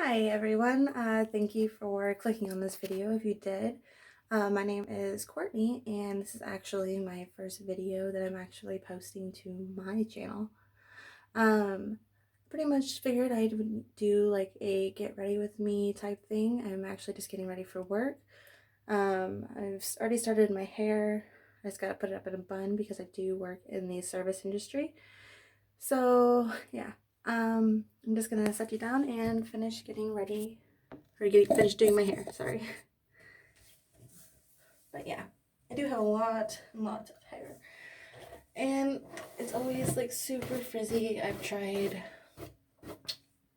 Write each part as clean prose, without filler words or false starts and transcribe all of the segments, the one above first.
Hi everyone, thank you for clicking on this video if you did. My name is Courtney and this is actually my first video that I'm actually posting to my channel. Pretty much figured I would do like a get ready with me type thing. I'm actually just getting ready for work. I've already started my hair. I just gotta put it up in a bun because I do work in the service industry. So yeah, I'm just gonna set you down and finish getting ready, or finish doing my hair, sorry. But yeah, I do have a lot and lots of hair. And it's always like super frizzy. I've tried,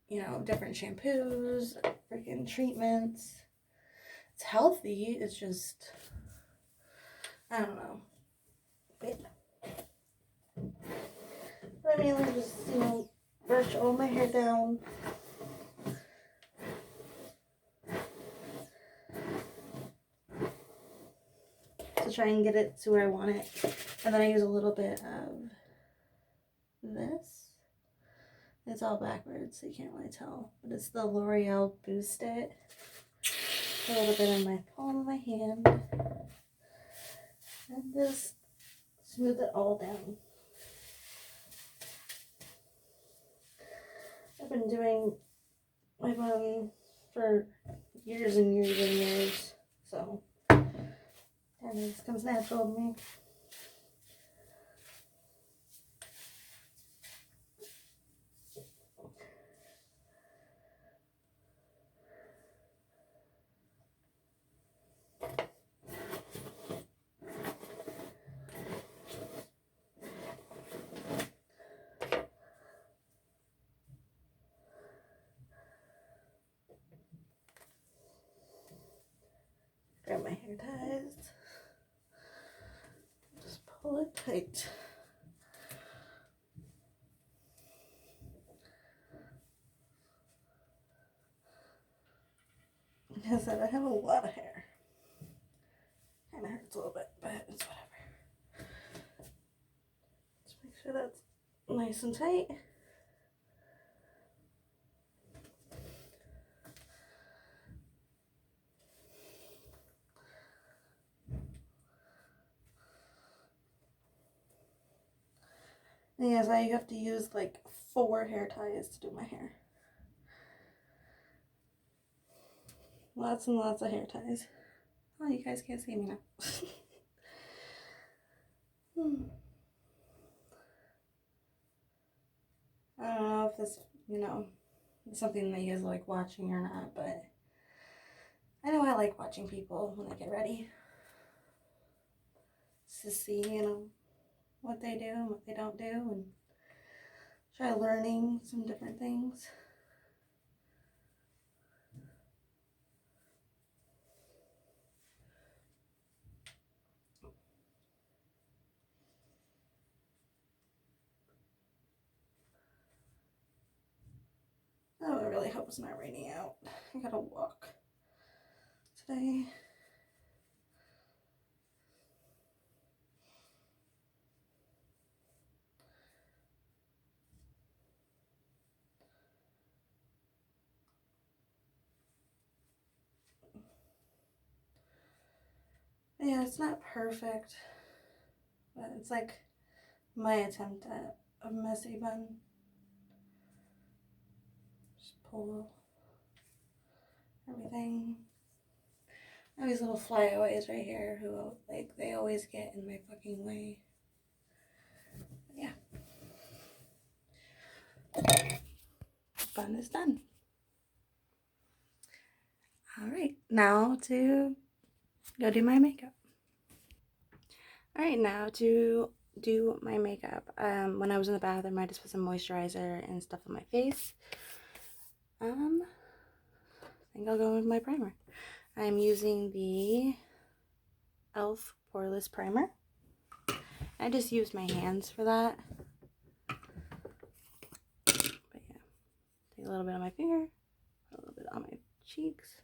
different shampoos, freaking treatments. It's healthy, it's just, I don't know. But I mainly just, brush all my hair down. To try and get it to where I want it. And then I use a little bit of this. It's all backwards, so you can't really tell. But it's the L'Oreal Boost It. A little bit in my palm of my hand. And just smooth it all down. I've been doing my bun for years and years and years. So, that just comes natural to me. Grab my hair ties. Just pull it tight. Like I said, I have a lot of hair. Kind of hurts a little bit, but it's whatever. Just make sure that's nice and tight. And yes, I have to use like 4 hair ties to do my hair. Lots and lots of hair ties. Oh, you guys can't see me now. I don't know if this, is something that you guys like watching or not, but I know I like watching people when they get ready. Just to see, what they do and what they don't do, and try learning some different things. Oh, I really hope it's not raining out. I gotta walk today. Yeah, it's not perfect, but it's like my attempt at a messy bun. Just pull everything. I have these little flyaways right here who, like, they always get in my fucking way. Yeah. Bun is done. Alright, now to go do my makeup. Alright, now to do my makeup. When I was in the bathroom, I just put some moisturizer and stuff on my face. I think I'll go with my primer. I'm using the e.l.f. Poreless Primer. I just use my hands for that. But yeah, take a little bit on my finger, a little bit on my cheeks.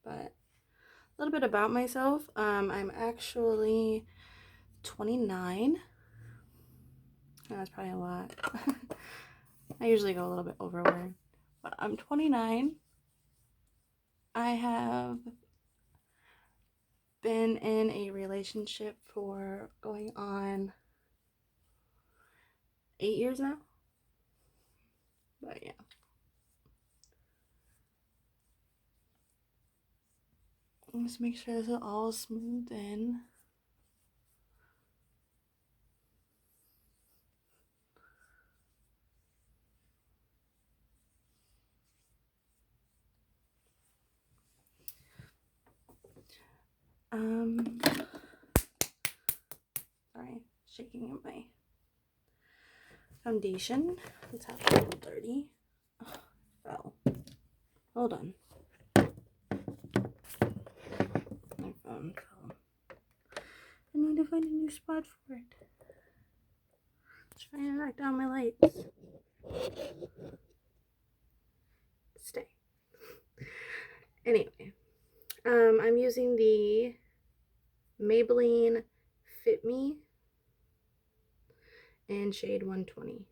But a little bit about myself. I'm actually 29. That's probably a lot. I usually go a little bit overboard. But I'm 29. I have been in a relationship for going on 8 years now. But yeah. Just make sure this is all smoothed in. Sorry, shaking up my foundation. It's a little dirty. Oh, fell. Hold on. My phone fell. I need to find a new spot for it. Trying to knock down my lights. Stay. Anyway, I'm using the Maybelline Fit Me in shade 120.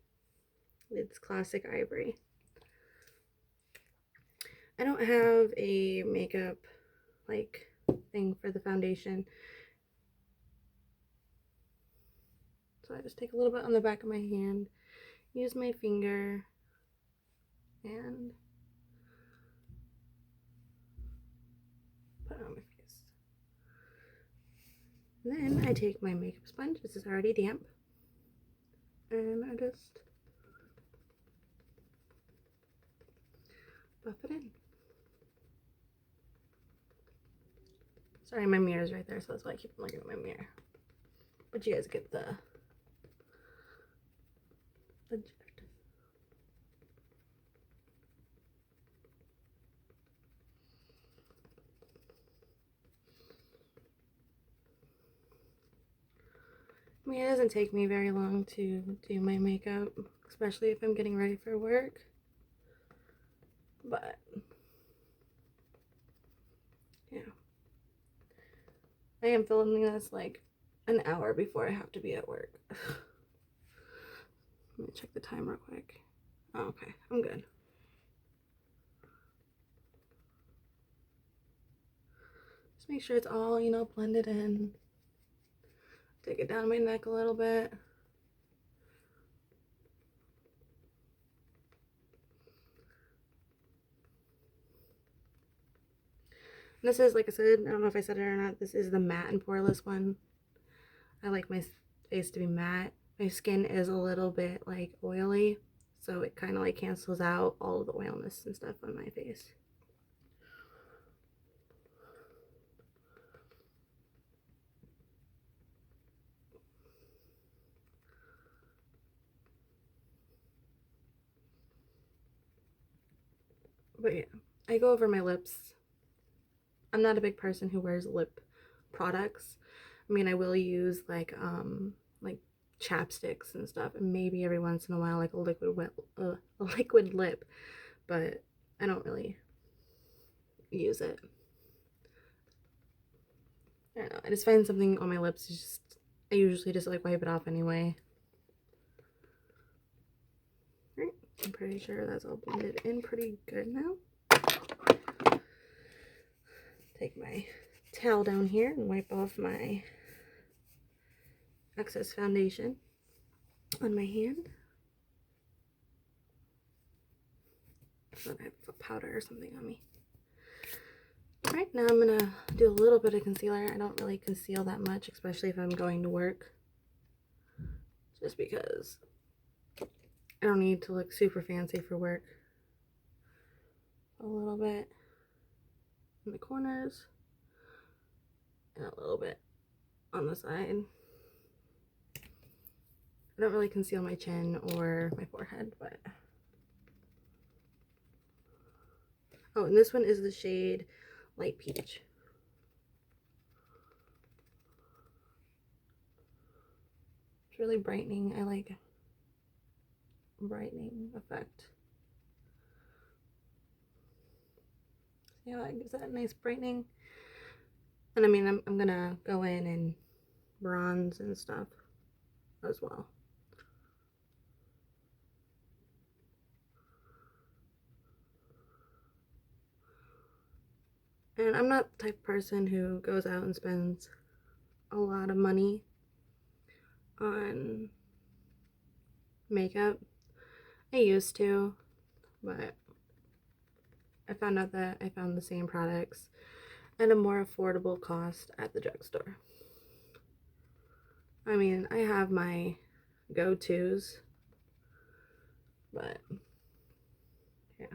It's classic ivory. I don't have a makeup like thing for the foundation, so I just take a little bit on the back of my hand, use my finger, and put it on my face. And then I take my makeup sponge. This is already damp, and I just buff it in. Sorry, my mirror's right there, so that's why I keep looking at my mirror. But you guys get the gist. I mean, it doesn't take me very long to do my makeup, especially if I'm getting ready for work. But yeah, I am filming this like an hour before I have to be at work. Let me check the time real quick. Oh, okay, I'm good. Just make sure it's all, you know, blended in. Take it down my neck a little bit. This is, like I said, I don't know if I said it or not, this is the matte and poreless one. I like my face to be matte. My skin is a little bit like oily, so it kind of like cancels out all of the oilness and stuff on my face. But yeah, I go over my lips. I'm not a big person who wears lip products. I mean, I will use like chapsticks and stuff, and maybe every once in a while like a liquid lip, but I don't really use it. I don't know. I just find something on my lips. I usually just like wipe it off anyway. Right, I'm pretty sure that's all blended in pretty good now. Take my towel down here and wipe off my excess foundation on my hand. So I have a powder or something on me. Alright, now I'm gonna do a little bit of concealer. I don't really conceal that much, especially if I'm going to work. Just because I don't need to look super fancy for work. A little bit in the corners and a little bit on the side. I don't really conceal my chin or my forehead, but... Oh, and this one is the shade Light Peach. It's really brightening. I like brightening effect. See how that gives that nice brightening? And I mean, I'm gonna go in and bronze and stuff as well. And I'm not the type of person who goes out and spends a lot of money on makeup. I used to, but I found out that I found the same products at a more affordable cost at the drugstore. I mean, I have my go-tos, but yeah.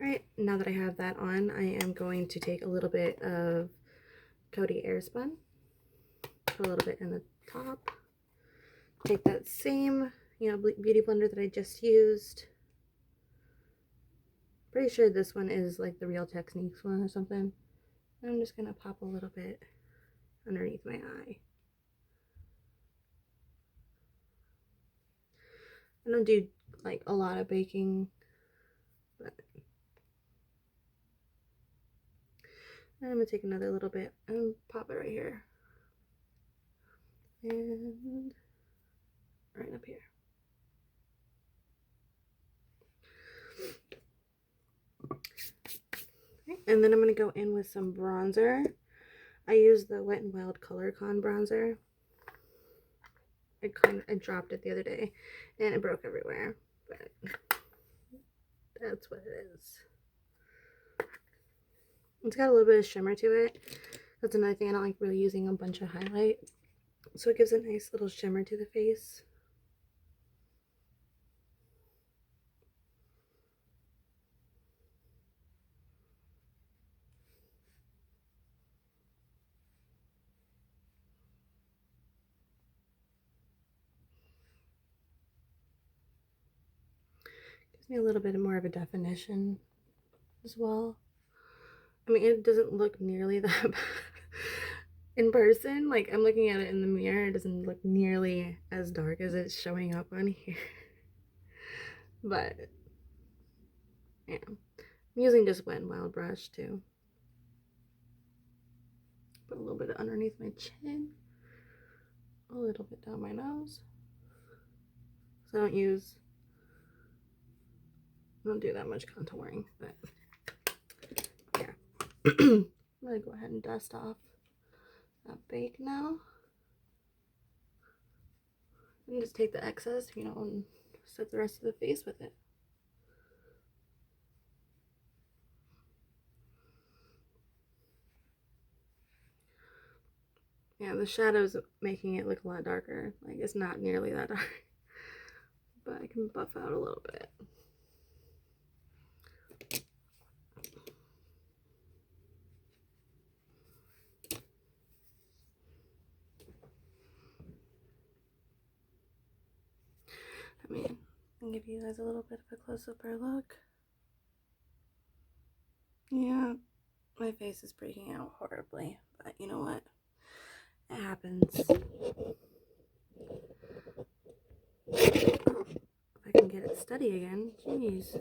Alright, now that I have that on, I am going to take a little bit of Coty Airspun, put a little bit in the top, take that same, beauty blender that I just used. Pretty sure this one is like the Real Techniques one or something. I'm just gonna pop a little bit underneath my eye. I don't do like a lot of baking, but I'm gonna take another little bit and pop it right here. And right up here. Okay, and then I'm gonna go in with some bronzer. I use the Wet n Wild Color Con bronzer. I dropped it the other day and it broke everywhere, but that's what it is. It's got a little bit of shimmer to it. That's another thing, I don't like really using a bunch of highlight, so it gives a nice little shimmer to the face. Gives me a little bit more of a definition as well. I mean, it doesn't look nearly that bad in person. Like, I'm looking at it in the mirror, it doesn't look nearly as dark as it's showing up on here. But yeah, I'm using just Wet n Wild brush too. Put a little bit underneath my chin, a little bit down my nose. So I don't do that much contouring, but yeah. I'm gonna go ahead and dust off that bake now. And just take the excess, and set the rest of the face with it. Yeah, the shadow's making it look a lot darker. Like, it's not nearly that dark. But I can buff out a little bit. I mean, I'll give you guys a little bit of a close-up look. Yeah, my face is breaking out horribly, but you know what? It happens. If I can get it steady again, jeez.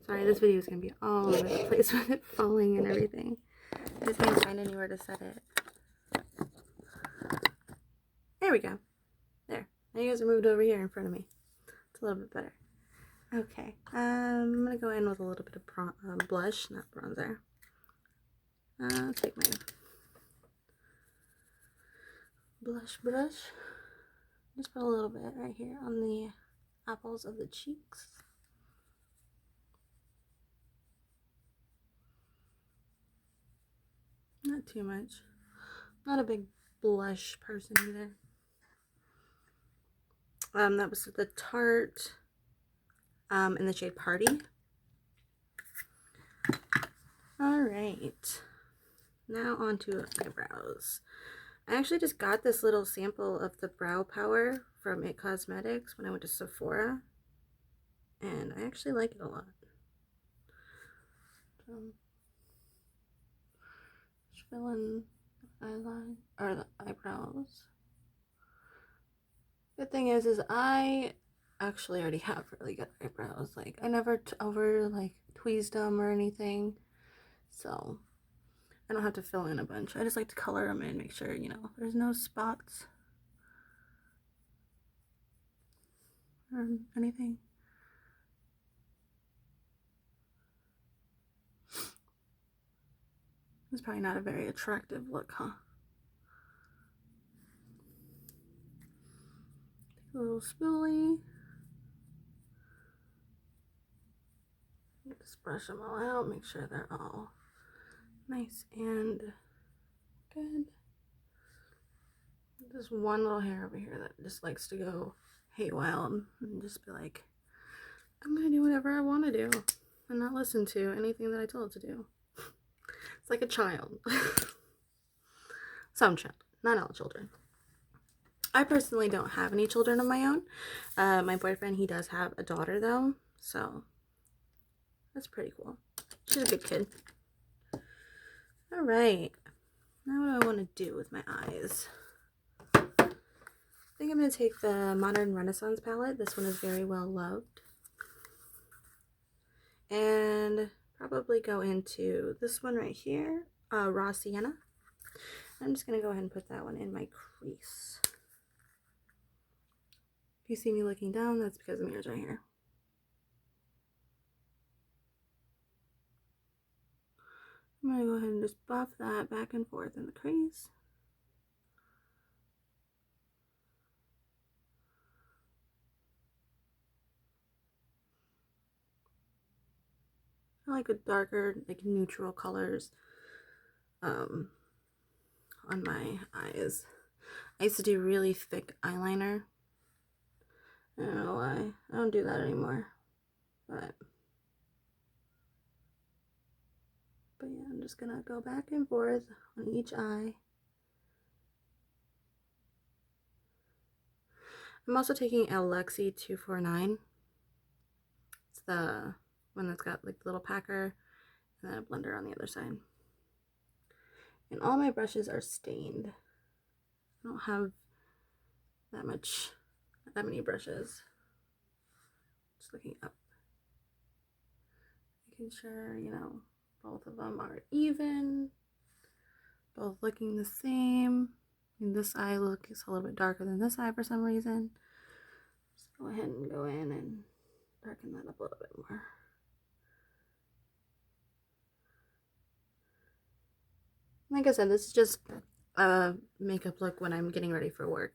Sorry, this video is gonna be all over the place with it falling and everything. I just can't find anywhere to set it. There we go. There. Now you guys are moved over here in front of me. It's a little bit better. Okay. I'm gonna go in with a little bit of blush, not bronzer. I'll take my blush brush. Just put a little bit right here on the apples of the cheeks. Not too much. Not a big blush person either. That was the Tarte in the shade Party. Alright. Now on to eyebrows. I actually just got this little sample of the brow power from It Cosmetics when I went to Sephora. And I actually like it a lot. So, just fill in the eyeline, or the eyebrows. Good thing is I actually already have really good eyebrows. Like, I never tweezed them or anything. So, I don't have to fill in a bunch. I just like to color them in, make sure, there's no spots or anything. It's probably not a very attractive look, huh? Take a little spoolie. Just brush them all out, make sure they're all nice and good. There's one little hair over here that just likes to go haywire and just be like, I'm gonna do whatever I want to do and not listen to anything that I told it to do. It's like a child. Some child, not all children. I personally don't have any children of my own. My boyfriend, he does have a daughter though, so that's pretty cool. She's a good kid. All right, now what do I want to do with my eyes? I think I'm going to take the Modern Renaissance palette. This one is very well loved. And probably go into this one right here, Raw Sienna. I'm just going to go ahead and put that one in my crease. If you see me looking down, that's because the mirror's right here. I'm going to go ahead and just buff that back and forth in the crease. I like a darker, like neutral colors on my eyes. I used to do really thick eyeliner. I don't know why. I don't do that anymore. But yeah, I'm just gonna go back and forth on each eye. I'm also taking Alexi 249. It's the one that's got like the little packer and then a blender on the other side. And all my brushes are stained. I don't have that many brushes. Just looking up. Making sure, you know, both of them are even. Both looking the same. And this eye looks a little bit darker than this eye for some reason. Just go ahead and go in and darken that up a little bit more. Like I said, this is just a makeup look when I'm getting ready for work.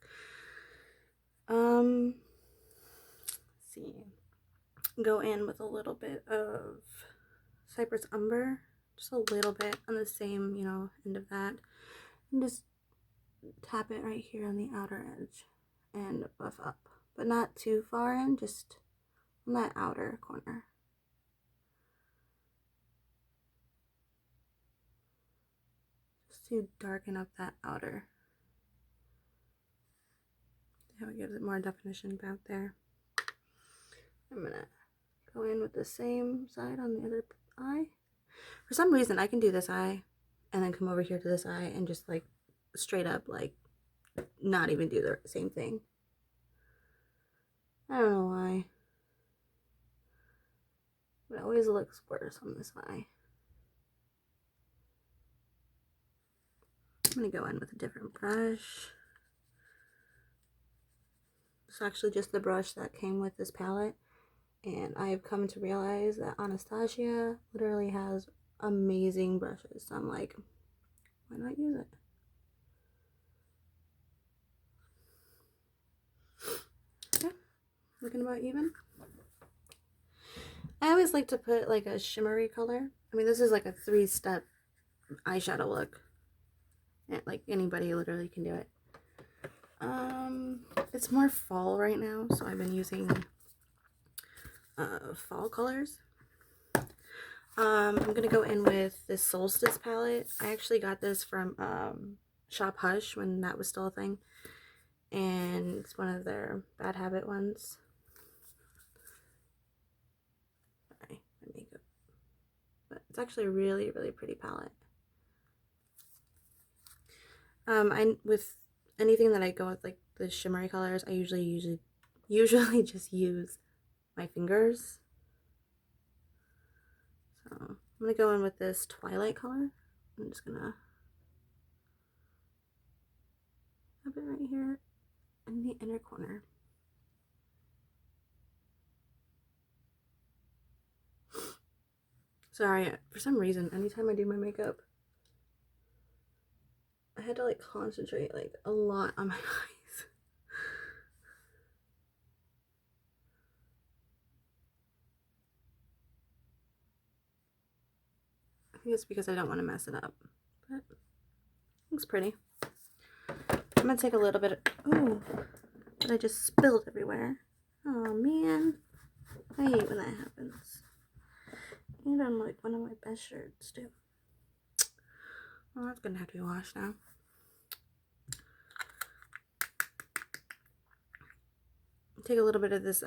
Let's see. Go in with a little bit of Cypress Umber. Just a little bit on the same, you know, end of that. And just tap it right here on the outer edge and buff up. But not too far in, just on that outer corner. Just to darken up that outer. How it gives it more definition back there. I'm gonna go in with the same side on the other eye. For some reason, I can do this eye and then come over here to this eye and just like straight up like not even do the same thing. I don't know why. But it always looks worse on this eye. I'm gonna go in with a different brush. It's actually just the brush that came with this palette. And I've come to realize that Anastasia literally has amazing brushes. So I'm like, why not use it? Okay, looking about even. I always like to put like a shimmery color. I mean, this is like a 3-step eyeshadow look. Like anybody literally can do it. It's more fall right now, so I've been using fall colors. I'm gonna go in with this Solstice palette. I actually got this from Shop Hush when that was still a thing, and it's one of their Bad Habit ones. Sorry, my makeup. But it's actually a really, really pretty palette. With anything that I go with like the shimmery colors, I usually just use my fingers. So I'm gonna go in with this Twilight color. I'm just gonna have it right here in the inner corner. Sorry, for some reason, anytime I do my makeup, I had to like concentrate like a lot on my eyes. I think it's because I don't want to mess it up, but it looks pretty. I'm gonna take a little bit of, oh, but I just spilled everywhere. Oh man, I hate when that happens. And on like one of my best shirts too. Well, that's gonna have to be washed now. Take a little bit of this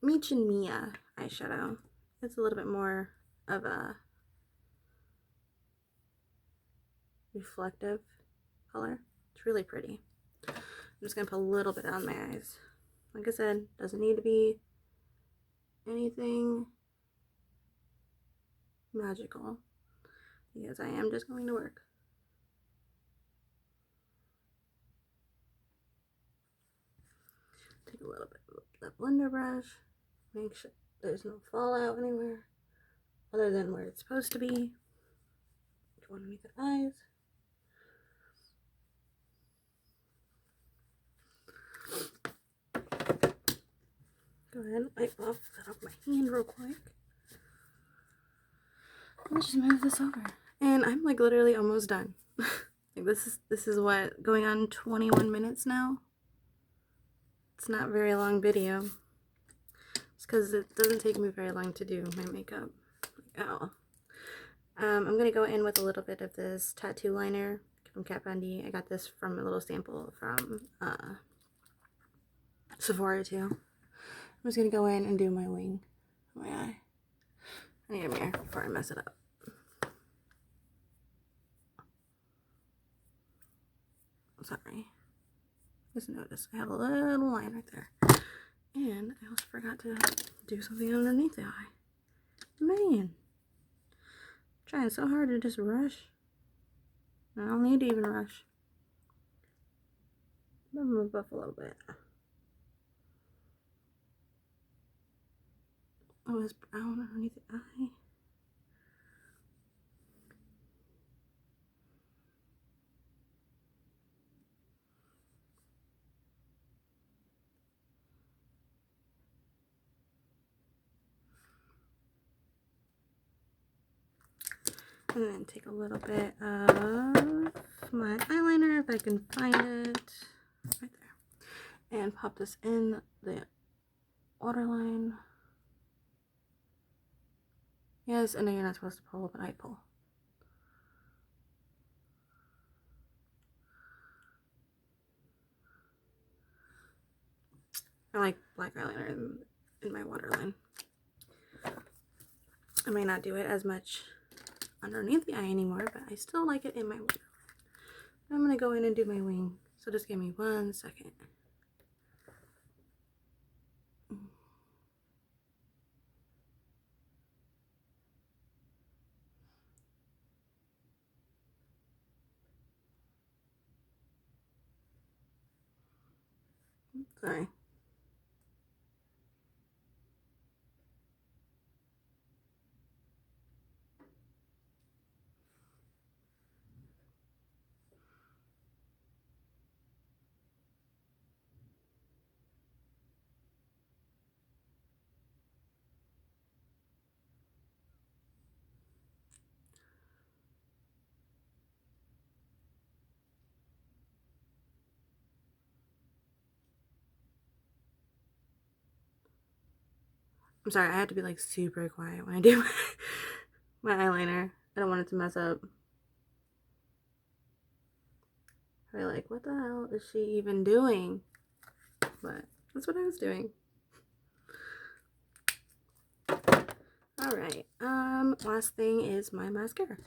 Meech and Mia eyeshadow. It's a little bit more of a reflective color. It's really pretty. I'm just gonna put a little bit on my eyes. Like I said, doesn't need to be anything magical because I am just going to work. Take a little bit of that blender brush, make sure there's no fallout anywhere other than where it's supposed to be. Go underneath the eyes. Go ahead and wipe off that off my hand real quick. Let's just move this over. And I'm like literally almost done. Like this is what, going on 21 minutes now. It's not a very long video. It's because it doesn't take me very long to do my makeup at all. I'm gonna go in with a little bit of this tattoo liner from Kat Von D. I got this from a little sample from Sephora too. I'm just gonna go in and do my wing, my eye. I need a mirror before I mess it up. Sorry. Just notice I have a little line right there. And I also forgot to do something underneath the eye. Man. Trying so hard to just rush. I don't need to even rush. I'm gonna buff a little bit. Oh, it's brown underneath the eye. And then take a little bit of my eyeliner, if I can find it, right there. And pop this in the waterline. Yes, I know you're not supposed to pull, but I pull. I like black eyeliner in my waterline. I might not do it as much underneath the eye anymore, but I still like it in my waterline. I'm going to go in and do my wing. So just give me 1 second. Sorry. I'm sorry, I have to be like super quiet when I do my eyeliner. I don't want it to mess up. They're like, what the hell is she even doing? But that's what I was doing. Alright, last thing is my mascara.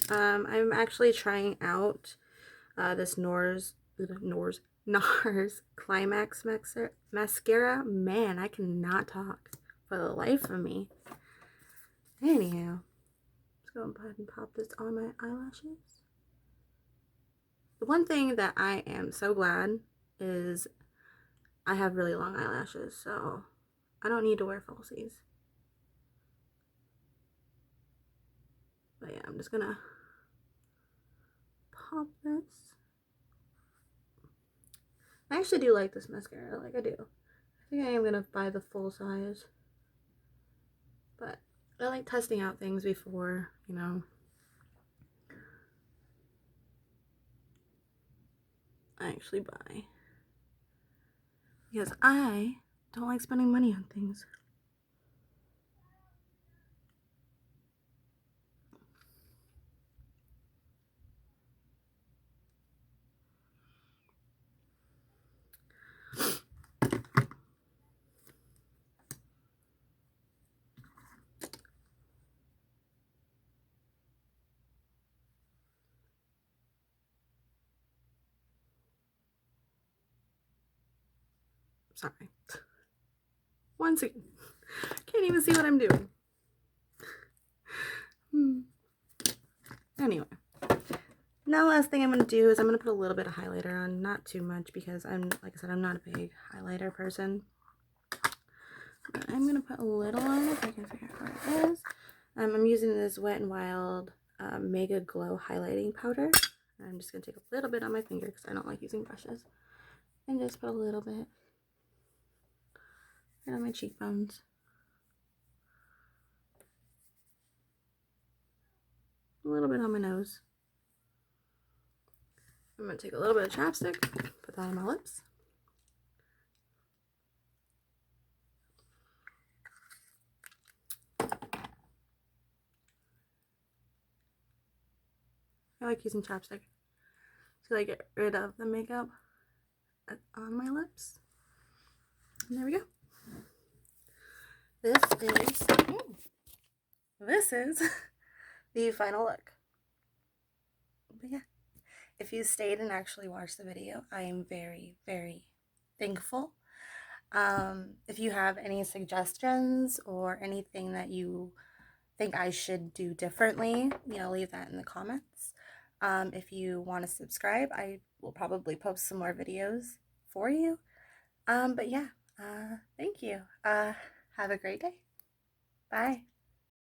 I'm actually trying out this NARS Climax mascara. Man, I cannot talk for the life of me. Anyhow, let's go ahead and pop this on my eyelashes. The one thing that I am so glad is I have really long eyelashes, so I don't need to wear falsies. But yeah, I'm just gonna pop this. I actually do like this mascara, like I do. I think I am gonna buy the full size. But I like testing out things before, you know, I actually buy. Because I don't like spending money on things. Sorry. Once again, can't even see what I'm doing. Anyway, now last thing I'm going to do is I'm going to put a little bit of highlighter on, not too much because like I said, I'm not a big highlighter person. But I'm going to put a little on if I can figure out where it is. I'm using this Wet n Wild Mega Glow highlighting powder. I'm just going to take a little bit on my finger because I don't like using brushes. And just put a little bit right on my cheekbones. A little bit on my nose. I'm going to take a little bit of chapstick, put that on my lips. I like using chapstick so I get rid of the makeup on my lips. And there we go. This is the final look. But yeah, if you stayed and actually watched the video, I am very, very thankful. If you have any suggestions or anything that you think I should do differently, you know, leave that in the comments. If you want to subscribe, I will probably post some more videos for you. But yeah, thank you. Have a great day. Bye.